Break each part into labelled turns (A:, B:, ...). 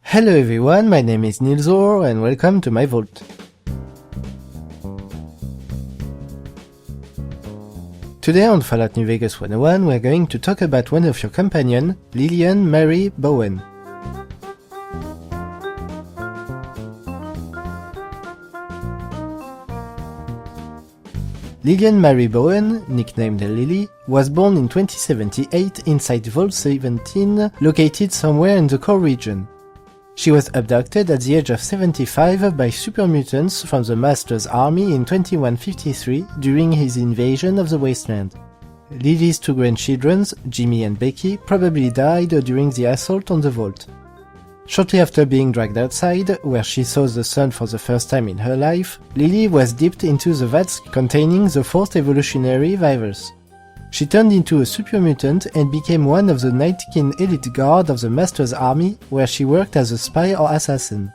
A: Hello everyone, my name is Nilsor and welcome to my vault. Today on Fallout New Vegas 101 we're going to talk about one of your companions, Lillian Mary Bowen. Lillian Mary Bowen, nicknamed Lily, was born in 2078 inside Vault 17, located somewhere in the core region. She was abducted at the age of 75 by super mutants from the Master's army in 2153 during his invasion of the Wasteland. Lily's two grandchildren, Jimmy and Becky, probably died during the assault on the vault. Shortly after being dragged outside, where she saw the sun for the first time in her life, Lily was dipped into the vats containing the fourth evolutionary virus. She turned into a super mutant and became one of the Nightkin elite guard of the Master's army, where she worked as a spy or assassin.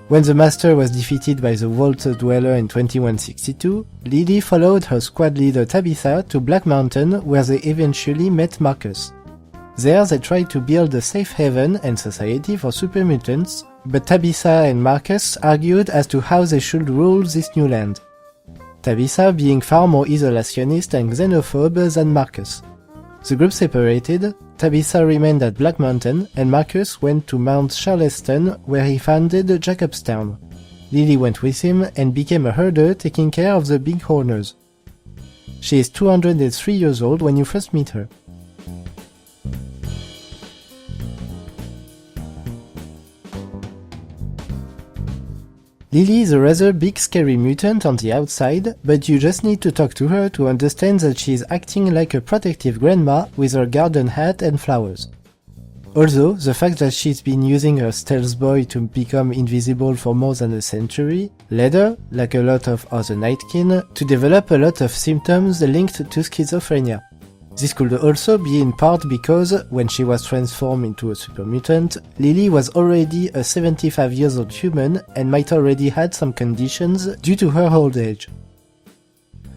A: When the Master was defeated by the Vault Dweller in 2162, Lily followed her squad leader Tabitha to Black Mountain, where they eventually met Marcus. There they tried to build a safe haven and society for super mutants, but Tabitha and Marcus argued as to how they should rule this new land. Tabitha being far more isolationist and xenophobe than Marcus. The group separated, Tabitha remained at Black Mountain, and Marcus went to Mount Charleston, where he founded Jacobstown. Lily went with him and became a herder taking care of the bighorners. She is 203 years old when you first meet her. Lily is a rather big scary mutant on the outside, but you just need to talk to her to understand that she is acting like a protective grandma with her garden hat and flowers. Also, the fact that she's been using her stealth boy to become invisible for more than a century led her, like a lot of other Nightkin, to develop a lot of symptoms linked to schizophrenia. This could also be in part because, when she was transformed into a super mutant, Lily was already a 75-year-old human and might already had some conditions due to her old age.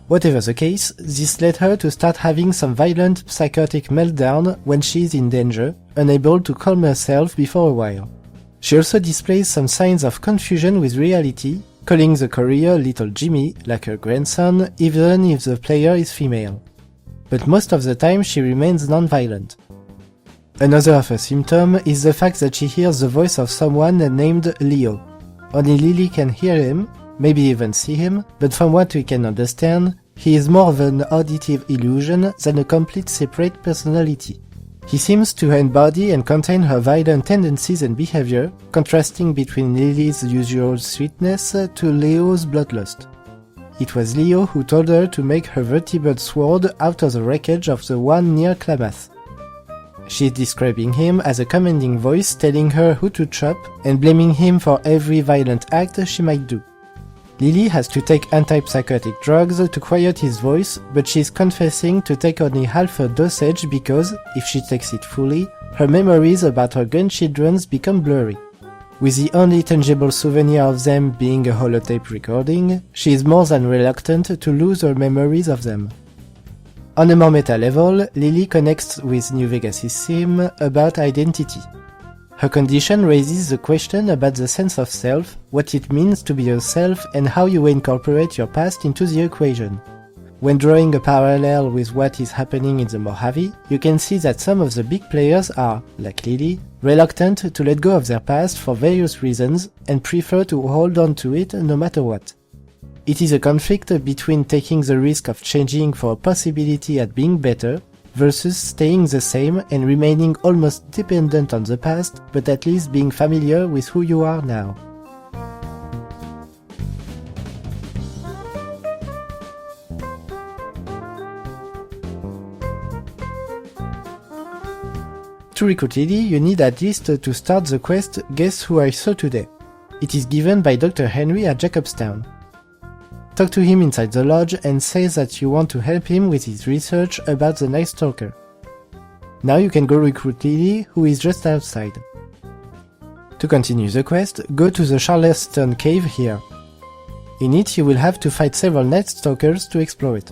A: Whatever the case, this led her to start having some violent psychotic meltdown when she is in danger, unable to calm herself before a while. She also displays some signs of confusion with reality, calling the courier Little Jimmy, like her grandson, even if the player is female. But most of the time she remains non-violent. Another of her symptoms is the fact that she hears the voice of someone named Leo. Only Lily can hear him, maybe even see him, but from what we can understand, he is more of an auditive illusion than a complete separate personality. He seems to embody and contain her violent tendencies and behavior, contrasting between Lily's usual sweetness to Leo's bloodlust. It was Leo who told her to make her vertibird sword out of the wreckage of the one near Klamath. She is describing him as a commanding voice telling her who to chop and blaming him for every violent act she might do. Lily has to take antipsychotic drugs to quiet his voice, but she is confessing to take only half a dosage because, if she takes it fully, her memories about her grandchildren become blurry. With the only tangible souvenir of them being a holotape recording, she is more than reluctant to lose her memories of them. On a more meta level, Lily connects with New Vegas' theme about identity. Her condition raises the question about the sense of self, what it means to be yourself, and how you incorporate your past into the equation. When drawing a parallel with what is happening in the Mojave, you can see that some of the big players are, like Lily, reluctant to let go of their past for various reasons and prefer to hold on to it no matter what. It is a conflict between taking the risk of changing for a possibility at being better versus staying the same and remaining almost dependent on the past, but at least being familiar with who you are now. To recruit Lily, you need at least to start the quest Guess Who I Saw Today. It is given by Dr. Henry at Jacobstown. Talk to him inside the lodge and say that you want to help him with his research about the Night Stalker. Now you can go recruit Lily, who is just outside. To continue the quest, go to the Charleston cave here. In it you will have to fight several Night Stalkers to explore it.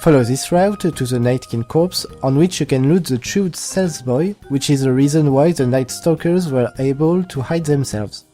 A: Follow this route to the Nightkin corpse, on which you can loot the true Stealth Boy, which is the reason why the Night Stalkers were able to hide themselves.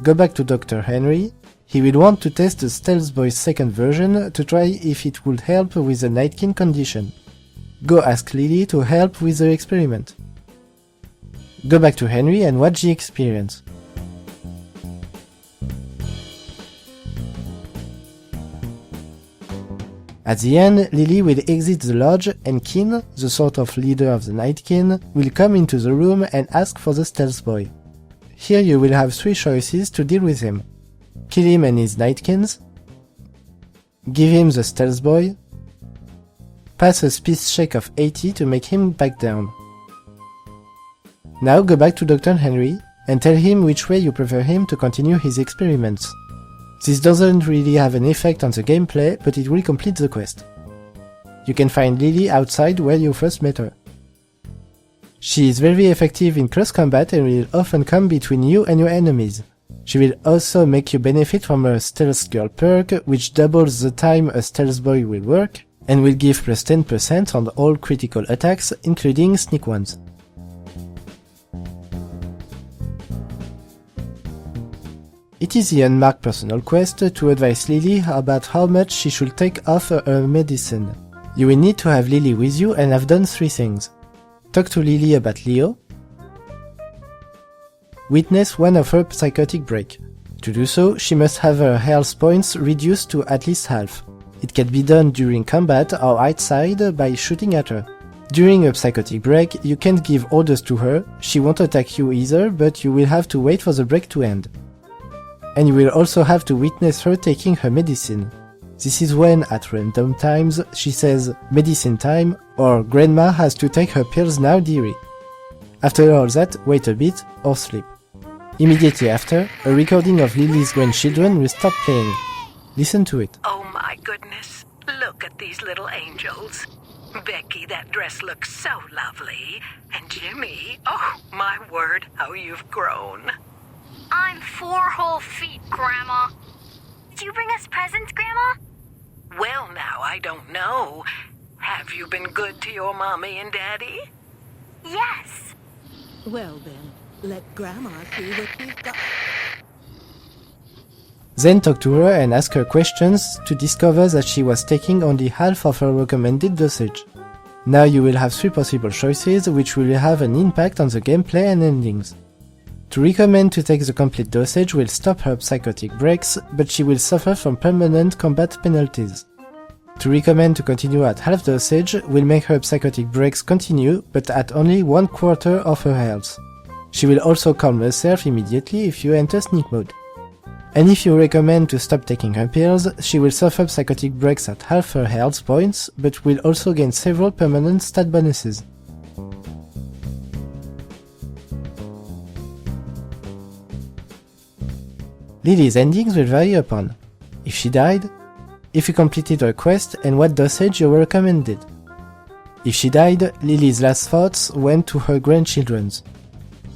A: Go back to Dr. Henry. He will want to test the Stealth Boy's second version to try if it would help with the Nightkin condition. Go ask Lily to help with the experiment. Go back to Henry and watch the experience. At the end, Lily will exit the lodge and Kin, the sort of leader of the Nightkin, will come into the room and ask for the Stealth Boy. Here you will have 3 choices to deal with him. Kill him and his Nightkins, give him the Stealth Boy, pass a speed check of 80 to make him back down. Now go back to Dr. Henry and tell him which way you prefer him to continue his experiments. This doesn't really have an effect on the gameplay, but it will complete the quest. You can find Lily outside where you first met her. She is very effective in close combat and will often come between you and your enemies. She will also make you benefit from her Stealth Girl perk, which doubles the time a Stealth Boy will work, and will give plus 10% on all critical attacks, including sneak ones. It is the unmarked personal quest to advise Lily about how much she should take off her medicine. You will need to have Lily with you and have done 3 things. Talk to Lily about Leo. Witness one of her psychotic break. To do so, she must have her health points reduced to at least half. It can be done during combat or outside by shooting at her. During a psychotic break, you can't give orders to her, she won't attack you either, but you will have to wait for the break to end. And you will also have to witness her taking her medicine. This is when, at random times, she says, "Medicine time," or "Grandma has to take her pills now, dearie." After all that, wait a bit, or sleep. Immediately after, a recording of Lily's grandchildren will start playing. Listen to it.
B: Oh my goodness, look at these little angels. Becky, that dress looks so lovely. And Jimmy, oh my word, how you've grown.
C: I'm 4 whole feet, Grandma. Did you bring us presents, Grandma?
B: Well, now, I don't know. Have you been good to your mommy and daddy?
C: Yes.
D: Well then, let Grandma see what you've got.
A: Then talk to her and ask her questions to discover that she was taking only half of her recommended dosage. Now you will have 3 possible choices which will have an impact on the gameplay and endings. To recommend to take the complete dosage will stop her psychotic breaks, but she will suffer from permanent combat penalties. To recommend to continue at half dosage will make her psychotic breaks continue, but at only 1/4 of her health. She will also calm herself immediately if you enter sneak mode. And if you recommend to stop taking her pills, she will suffer psychotic breaks at half her health points, but will also gain several permanent stat bonuses. Lily's endings will vary upon if she died, if you completed her quest and what dosage you recommended. If she died, Lily's last thoughts went to her grandchildren's.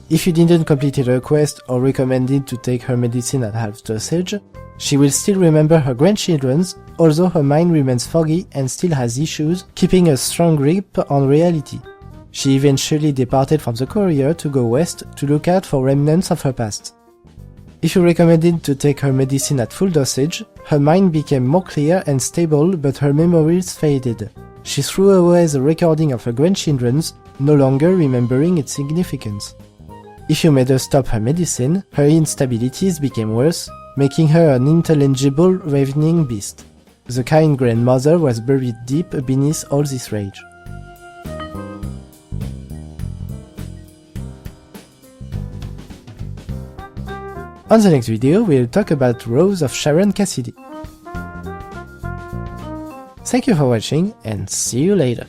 A: If you didn't complete her quest or recommended to take her medicine at half dosage, she will still remember her grandchildren's, although her mind remains foggy and still has issues keeping a strong grip on reality. She eventually departed from the courier to go west to look out for remnants of her past. If you recommended to take her medicine at full dosage, her mind became more clear and stable, but her memories faded. She threw away the recording of her grandchildren's, no longer remembering its significance. If you made her stop her medicine, her instabilities became worse, making her an unintelligible ravening beast. The kind grandmother was buried deep beneath all this rage. On the next video, we'll talk about Rose of Sharon Cassidy. Thank you for watching, and see you later.